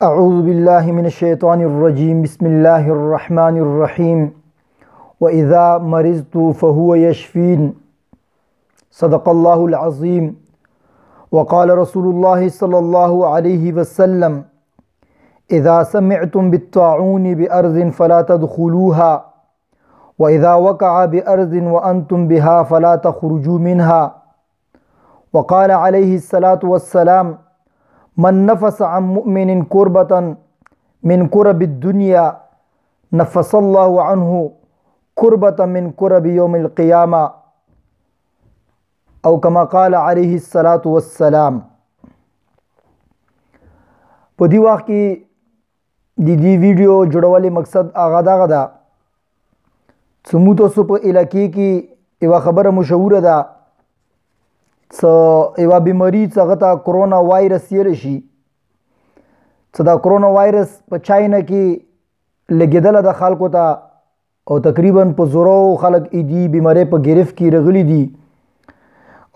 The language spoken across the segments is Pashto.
أعوذ بالله من الشيطان الرجيم بسم الله الرحمن الرحيم وإذا مرضت فهو يشفين صدق الله العظيم وقال رسول الله صلى الله عليه وسلم إذا سمعتم بالطاعون بأرض فلا تدخلوها وإذا وقع بأرض وأنتم بها فلا تخرجوا منها وقال عليه الصلاة والسلام من نفس عن مؤمن كربة من كرب الدنيا نفس الله عنه كربة من كرب يوم القيامة او كما قال عليه الصلاة والسلام. په دې وخت کې د دې ویډیو جوړولو مقصد هغه دغه ده چې موږ تاسو په علاقې کې یوه خبره مشهوره ده یوه بیماري چې هغه ته کرونا وایرس ویلی شي چې دا کرونا وایرس په چاینا کې لګېدله ده خلکو ته او تقریبا په زرو خلک دې بیمارۍ په ګرفت کې راغلي دي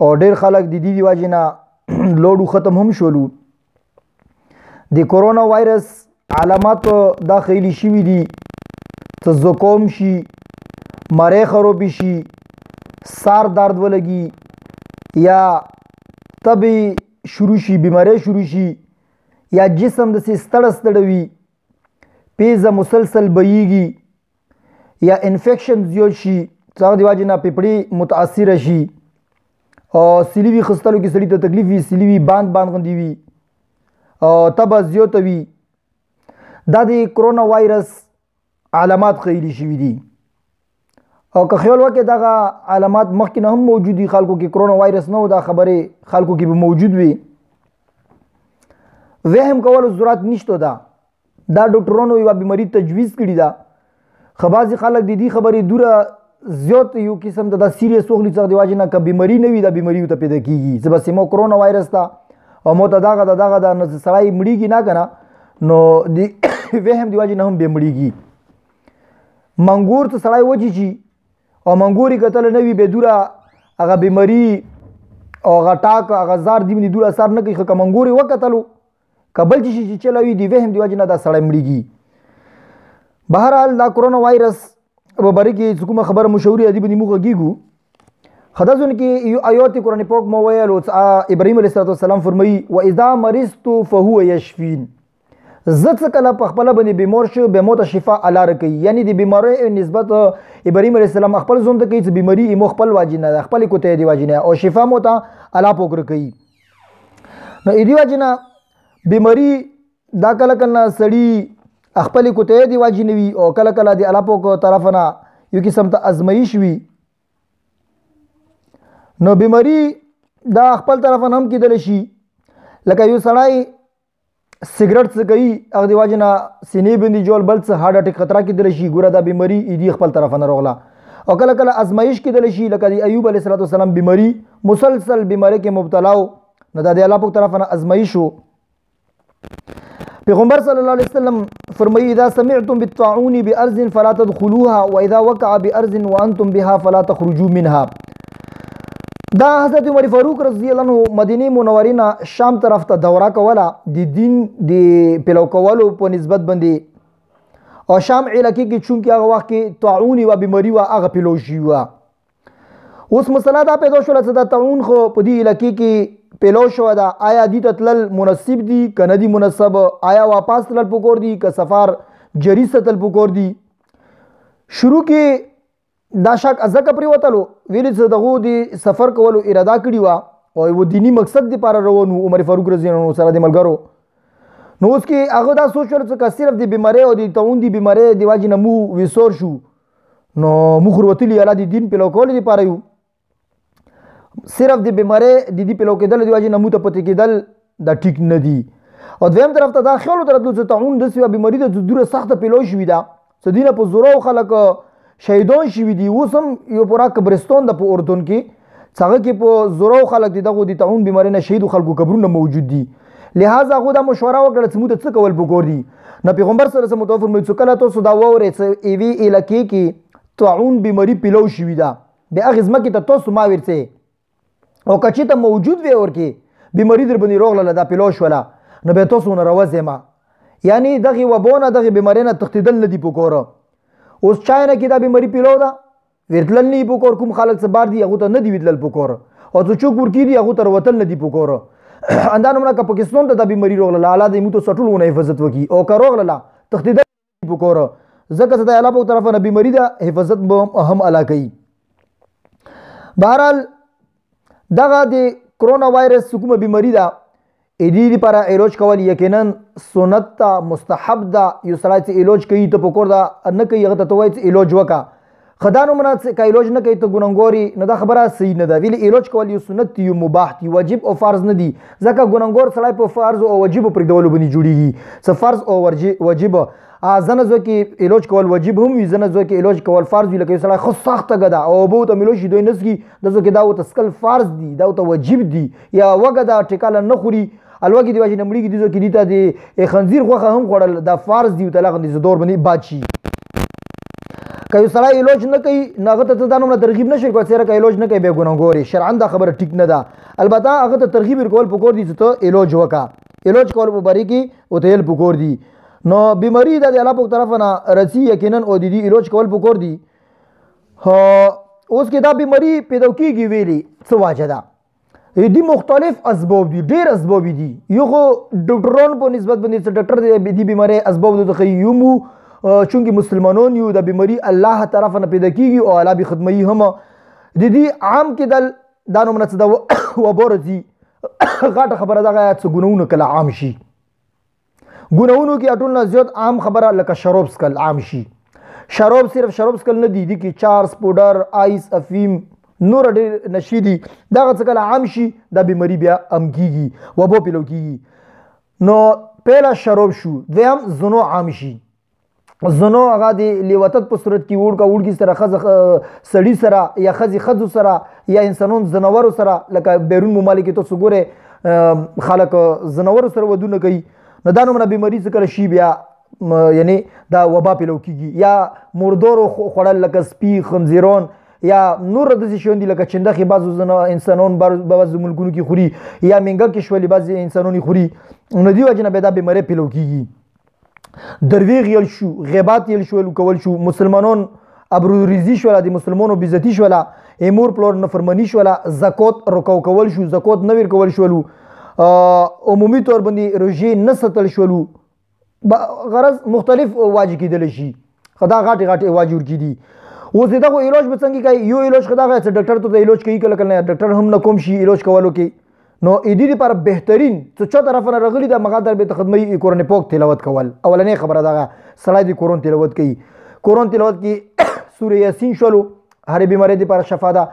او ډېر خلک د دې وجې نه لوډو ختم هم شولو. د کرونا وایرس علامات دا خیلی شوي دي چې زکام شي، مرۍ خرابې شي، سر درد ولګي یا تبې شروع شي، بیماری شروع شي یا جسم داسې ستړی ستړی وي، پیزه مسلسل بهیږي یا انفیکشن زیات شي چې هغه د وجې نه پیپړې متاثره شي او سیلي وي خستلو کې سړي ته تکلیف وي، سیلي وي باند غوندې وي او تبه زیاته وي. دا د کرونا وایرس علامات خیلی شوي دي او که خیال وکړې دغه علامات مخکې نه هم موجود دي، خلکو کې کرونا وایرس نه و دا خبرې خلکو کې به موجود وي. وهم کولو ضرورت نشته ده، دا ډاکټرانو یوه بیماري تجویز کړي ده خو بعضې خلک د دې خبرې دوره زیات یو قسم ته دا سیریس واخلي څخه د وجې نه که بیماري نه وي دا بیماري ورته پیدا کېږي. زه بس مو کرونا وایرس ته او مو ته دغه ده نو سړی مړېږي نه که نه نو د وهم د وجې نه هم بیا مړېږي. منګور ته سړی وچې شي او منګوري کتل نه وي بیا دوره هغه بیماري او هغه ټاک هغه زار دی دوره اثر نه کوي. خو که منګوري وکتلو که بل شي چې چلوي د وهم د وجې نه دا سړی مړېږي. بهرحال دا کرونا وایرس په باره کې چې کومه خبره مشهورې دی باندې موږ غږیږو. خدازون کې یو آیات قرآن پاک مو ویلو ابراهیم علیه السلام فرمایي واذا مرضت فهو یشفین، زه څه کله په خپله باندې بیمار شو بیا مو ته شفا الله راکوي. یعنی د بیمارۍ نسبت ابراهیم علیه السلام خپل ځان ته کوي چې بیماري مو خپل واجب نه ده، خپلې کوتۍ دی واجب نه او شفا مو ته الله پاک راکوي. نو دې وجې نه بیماري دا کله کله سړي خپلې کوتۍ دی واجب نه وي او کله کله د الله پاک طرف نه یو قسم ته ازمایش وي. نو بیماری دا خپل طرف نه هم کېدلی شي، لکه یو سړی سګرټ څکوي هغه د وجې نه سینې باندې جوړ بل څه هارټ اټیک خطره کېدلی شي، ګوره دا بیماري دې خپل طرف نه راغله. او کله کله ازمایش کېدلی شي لکه د ایوب علیه السلام بیماري مسلسل بیماری کې مبتلا و نو دا د الله پاک طرف نه ازمایش و. پیغمبر صلی الله علیه وسلم فرمایي اذا سمعتم بالطاعون بارض فلا تدخلوها واذا وقع بارض وانتم بها فلا تخرجوا منها. دا حضرت عمر فاروق رضی الله عنه مدینه منورې نه شام طرف ته دوره کوله د دین د پیلو کولو په نسبت باندې او شام علاقې کې چونکې هغه وخت کې طاعون یوه بیماري وه هغه پیلو شوي وه. اوس مسله دا پیدا شوله چې دا طاعون خو په دې علاقې کې پیلو شوه ده، آیا دې ته تلل مناسب دي که نه دي مناسب، آیا واپس تلل پکار دي که سفر جریز ته تلل پکار دي. شروع کې دا شک ځکه پرېوتلو ویلې چې دغو د سفر کولو اراده کړې وه او یو دیني مقصد دپاره روان و عمر فاروق رضی الله عنه سره د ملګرو. نو اوس کې هغه دا سوچ وکړ چې که صرف د بیمارۍ او د طاعون د بیمارۍ د وجې نه موږ ویسور شو نو موږ وتلي الله د دین پیلو کولو دپاره یو، صرف د بیمارۍ د دې پیلو کېدل د وجې نه موږ ته پاتې کېدل دا ټیک نه دي. او دویم طرف ته دا خیال ورته راتلو چې طاعون داسې یوه بیماري ده چې دومره سخته پیلو شوې ده چې دې نه په زورو خلک شهیدان شوي دي. اوس هم یو پوره قبرستان ده په اردن کې چې هغه کې په زورو خلک د دغو د طاعون بیمارۍ نه شهیدو خلکو قبرونه موجود دي. لہذا هغو دا مشوره وکړه چې موږ ته څه کول پکار دي. نو پیغمبر صلی الله علیه وسلم ته فرمایي چې کله تاسو دا واورئ چې یوې علاقې کې طاعون بیماري پیلو شوي ده بیا هغې ځمکې ته تاسو ما ورڅئ او که چېرته موجود وی ورکې بیماری در باندې راغله دا پیلو شوله نو بیا تاسو نه راوځئ ما یعنی دغه وبونه دغه بیماری نه تښتېدل نه دي پکوره. اوس چاینا کې دا بیماری پیلو ده ورتلل نه پکور، کوم خلک څه بار دي هغه ته نه دی ویدل پکوره، او څه چوک ورکی دي هغه تر وتل نه دي پکوره. اندانو نه که پاکستان ته دا بیماری راغله الله دې موږ ته سټولونه حفاظت وکي، او که راغله تښتېدل پکوره ځکه چې د الله په طرفه نه بیماری ده حفاظت به هم الله کوي. بهرحال دغه د کرونا وایرس کومه بیماری ده دې لپاره علاج کول یقینا سنت ته مستحب ده. یو سړی چې علاج کوي ته پکور ده نه کوي هغه ته وایي چې علاج وکړه، خدا نو منات که علاج نه کوي ته ګناهګوري نه دا خبره صحیح نه ده. ویلي علاج کول یو سنت یو مباح دی، واجب او فرض نه دي، ځکه ګناهګور سړی په فرض او واجب پرېږدولو باندې جوړیږي. څه فرض او واجب ځنه ځای کې علاج کول واجب هم وي، ځنه ځای کې علاج کول فرض وي. لکه یو سړی ښه سخته ګده او اوبو ته میلو شي دوی نسکي د ځای کې دا ورته څکل فرض دي، دا ورته واجب دي. یا وږه ده ټیکاله نه خوري الوګي دی واجب نمړي کې دي ځکه دي ته د خنزیر غوښه هم خوړل دا فرض دی، ته لغه د زدور باندې باد شي. که یو سړی علاج نه کوي نو هغه ته دا نومونه ترغیب نشي کولی چې که علاج نه کوي بیا ګناهګور شرعا دا خبره ټیک نه ده. البته هغه ته ترغیب ورکول پکور دي چې ته علاج وکړه، علاج کول په بری کې ورته هیل پکور دي. نو بیماری د الله په طرف نه رسی یقینا او د دې علاج کول پکور دي. اوس کې دا بیماری پیدا کیږي ویلي څه واجه ده دي مختلف اسباب دي، ډیر اسباب دي. یو خو ډاکټرانو په نسبت باندې چې ډاکټر د بیماری اسباب د تخیومو چونکه مسلمانان یو د بیماری الله طرف نه پیدا کیږي او الله به خدمتي هم د دې عام کې دا نومونه څه د وبورځي غاټه خبره دغه څه ګناونه کله عام شي. ګناونو کې اټول نه زیات عام خبره لکه شراب سکل عام شي. شراب صرف شراب سکل نه دي، دي کې چارس پودر آیس افیم نور ډېر نشي دي. دغه څه کله عام شي دا بیماری بیا ام کیږي وبو پیلو کیږي. نو پهلا شراب شو، دویم زنو عام شي. زنو هغه د لیوتت په صورت کې وړ سره ښځه سړي سره یا ښځو سره یا انسانون زناورو سره، لکه بیرون ممالک کې تاسو ګورئ خلک زناورو سره ودونه کوي، نو دا نومونه بیماری څه کله شي بیا یعنی دا وبا پیلو کیږي. یا مردارو خوړل لکه سپي خنزیران یا نور داسې شیان دي لکه چندخې بعضو انسانان بعضو ملکونو کې خوري، یا منګل کې شولي بعضې انسانان خوري، نو دې وجې نه بیا دا بیماری پیلو کیږي. درویغ یل شو، غیبات یل شو کول شو، مسلمانان ابروریزي شوله، د مسلمانانو بېزتي شوله، مور پلار نفرمانی شوله، زکات رکو کول شو، زکات نه ورکول شولو، عمومي طور باندې روژې نه ساتل شولو. غرض مختلف واجب کېدلی شي، خو دا غاټې غاټې واجب ورکېدي. اوس د دغو علاج به څنګه کوي؟ یو علاج خو دغه چې ډاکټر ته علاج کوي کله کله ډاکټر هم نه کوم شي علاج کولو کې. نو دې لپاره بهترین څه چا طرف نه راغلي د مغادر به خدمتي قرآن پاک تلاوت کول. اولنې خبره دغه سړی د قرآن تلاوت کوي. قرآن تلاوت کې سوره یاسین شولو هر بیماری لپاره شفا ده.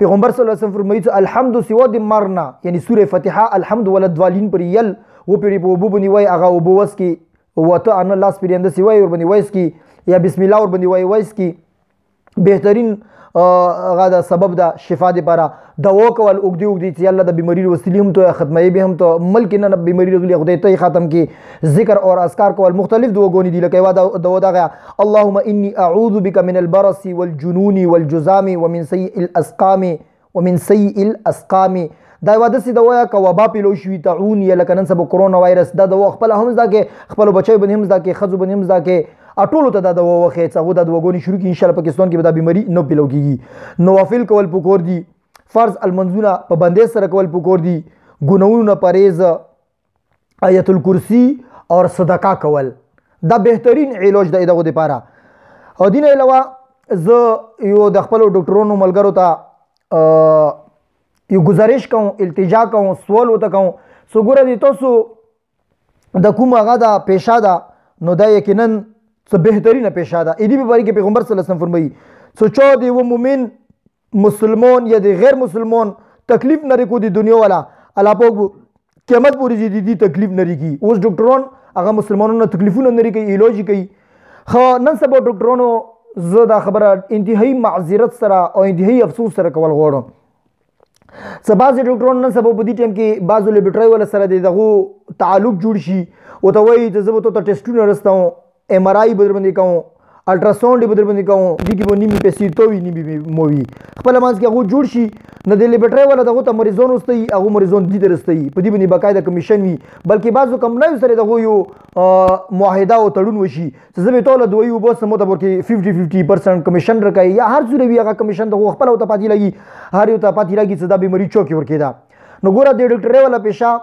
پیغمبر صلی الله علیه وسلم فرمایي چې الحمد سوا د مرنا، یعنی سوره فاتحه الحمد وللضالین پر یل و پر په وبو باندې وای هغه وبو وس کې وته ان الله سپریند سی وای ور باندې وایس کې یا بسم الله ور باندې وای وایس کې بهترین هغه د سبب د شفا لپاره دوا کول اوږدې چې الله د بیماری وسیلې هم ته ختموي به هم ته ملک نه بیماری رغلی خدای ته ختم کې ذکر او اذکار کول مختلف دواګونی دي لکه یو دوا دغه اللهم انی اعوذ بک من البرص والجنون والجذام ومن سیء الاسقام. دا یو داسې دوا یا که وبا پیلو شوي طاعون یا لکه نن سبا کرونا وایرس، دا دوا خپله هم زده کې، خپلو بچیو باندې هم زده کې، ښځو باندې هم زده کې، ټولو ته دا دوا وښیي چې هغه دا دواګانې شروع کړي. انشاءالله پاکستان کې به دا بیماري نه پیلو کېږي. نوافل کول پکور دي، فرض المنځونه په بندیز سره کول پکور دي، ګناهونو نه پرهیز، آیت الکرسی اور صدقه کول دا بهترین علاج دی دغو دپاره. او دې نه علاوه زه یو د خپلو ډاکټرانو ملګرو ته یو گزارش کوم، التجا کوم، سوال ورته کوم چې ګوره د تاسو د کوم هغه د پیشه ده نو دا یقینا څه بهترینه پیشه ده. دې په باره کې پیغمبر صلی الله علیه وسلم فرمایي چې چا د یوه مؤمن مسلمان یا د غیر مسلمان تکلیف نه کو د دنیا والا الله پاک قیامت پورې چې دې تکلیف نه کوي. اوس ډاکټران هغه مسلمانانو تکلیفونه نه کوي، علاج کوي. خو نن سبا ډاکټرانو زه دا خبره انتهایی معذرت سره او انتهایی افسوس سره کول غواړم چې بعضې ډاکټران نن سبا په دې ټایم کې بعضو لیبرټرۍ والا سره د دغو تعلق جوړ شي، ورته وایي چې زه به تا ته ټسټونه رسوم، ایم آر آی به در باندې کوم، الټراساوند به در باندې کوم دي کې به نیمه پیسې توي نیمه موي خپل مانس کې هغه جوړ شي نه د لیبرټری ولا دغه ته مریضون واستي هغه مریضون دي درستي په دې باندې باقاعده کمیشن وي بلکې بعضو کمپنیو سره دغه یو معاهده او تړون وشي چې زه به ټول دوی وبس مو د ورکې 50% کمیشن راکای یا هر څوره وی هغه کمیشن دغه خپل او ته پاتې لګي هر یو ته پاتې لګي چې دا بیماری چوکي ورکې دا نو ګوره د ډاکټر ولا پیشه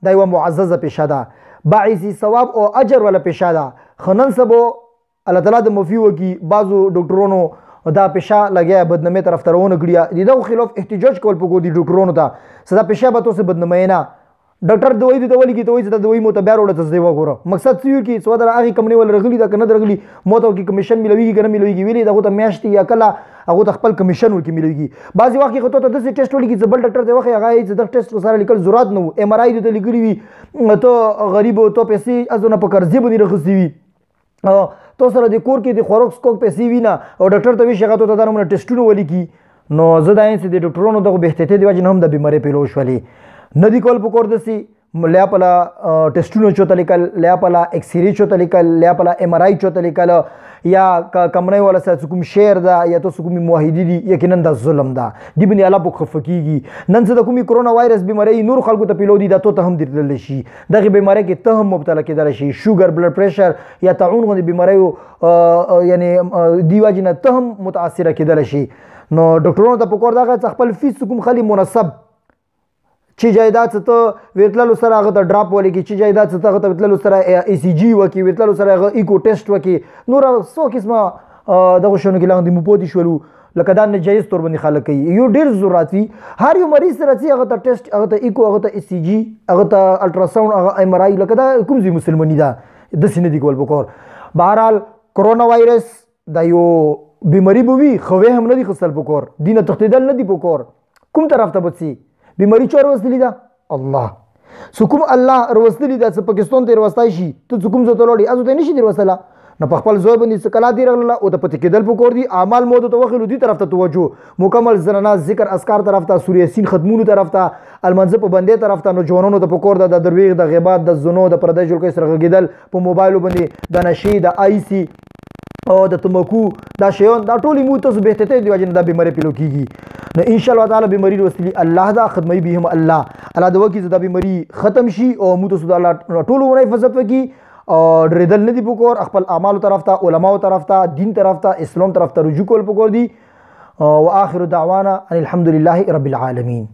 دا یو معززه پیشه ده باعث ثواب او اجر ولا پیشه ده خنن سبو الله تعالی د مفي وکي بعضو ډاکټرونو دا پیشه لګیا بدنامي طرف ته روانه کړی دغه خلاف احتجاج کول پکو دي ډاکټرونو ته صدا پیشه به توسه بدنامي نه ډاکټر دوی د ولي کی توي د دوی مو ته بیا وروړه تصدیق وګوره مقصد څه یو کی څو در هغه کمنی ول رغلی دا کنه درغلی مو ته کی کمیشن ملويږي کنه ملويږي ویلي دغه ته میاشتي یا کله هغه ته خپل کمیشن ورکی ملويږي بعضی وخت کې ته د ټیسټ ولګي چې بل ډاکټر دی وخت هغه چې د ټیسټ سره لیکل ضرورت نه ام ار آی د لګلی وي ته غریب ته پیسې ازونه په قرضې باندې رخصتي وي تو سره د کور کې د خوراک سکوک پیسې وینا او ډاکټر ته وی شغه ته دا نمونه ټیسټونه ولي کی نو زه دا چې د ډاکټرونو دغه بهتته دی وجه هم د بیماری پیلو شولې ندی کول پکور دسی لیا پلا ټیسټونه چوته لیکل لیا پلا ایکس ری چوته لیکل لیا پلا ام ار آی چوته لیکل یا کمنۍ ولا سره کوم شعر دا یا تو کوم موحدی دي یقینا د ظلم دا دی بني الله په خفقيږي نن څه د کومي کرونا وایرس بیماری نور خلکو ته پیلو دي دا ته هم درل شي دغه بیماری کې ته هم مبتلا کېدل شي شوګر بلډ پریشر یا تعون غو بیماری یعنی دیواجنه ته هم متاثر کېدل شي نو ډاکټرونو ته پکور دا خپل فیس کوم خالي مناسب چې جایداد ته ویتللو سره هغه ته ډراپ ولګي چې جایداد ته هغه ته ویتللو سره ای سی جی وکي ویتللو سره هغه ایکو ټیسټ وکي نور څو قسمه دغه شنو کې لاندې مو پوتې شولو لکه دا نجایز تور باندې خلک کوي یو ډیر ضرورت وي هر یو مریض سره چې هغه ته ټیسټ هغه ته ایکو هغه ته ای سی جی هغه ته الټراساوند هغه ام ار آی لکه دا کوم ځای مسلمانی ده د سینې دی کول پکور بهرحال کرونا وایرس دا یو بیماری بوي خوې هم نه دي خصل پکور دینه تختیدل نه دي پکور کوم طرف ته بچي بیماری چور وسلی دا الله سکوم الله روستلی دا پاکستان ته روستای شي ته سکوم زته لوري ازو ته نشي دی وسلا نو په خپل زوی باندې سکلا دی رغله او ته پته کېدل پکور دي اعمال مو ته وخلو دي طرف ته توجه مکمل زنانا ذکر اذکار طرف ته سوره یاسین ختمونو طرف ته المنځ په بندې طرف ته نو جوانونو ته پکور د درویغ د غیبات د زنو د پردې جوړ کې سره غیدل په موبایل باندې د نشي د آی سی او د تمباکو دا شیون دا ټولې مو ته بهتته دی وجه دا بیماری پیلو کیږي نو ان شاء الله تعالی بیماری وسلی الله دا خدمت به هم الله د وکی دا بیماری ختم شي او مو ته الله ټول ونه حفاظت وکي او ردل ندی پکور خپل اعمال طرف ته علماء طرف ته دین طرف ته اسلام طرف ته رجوع کول پکور دي واخر دعوانا ان الحمد لله رب العالمين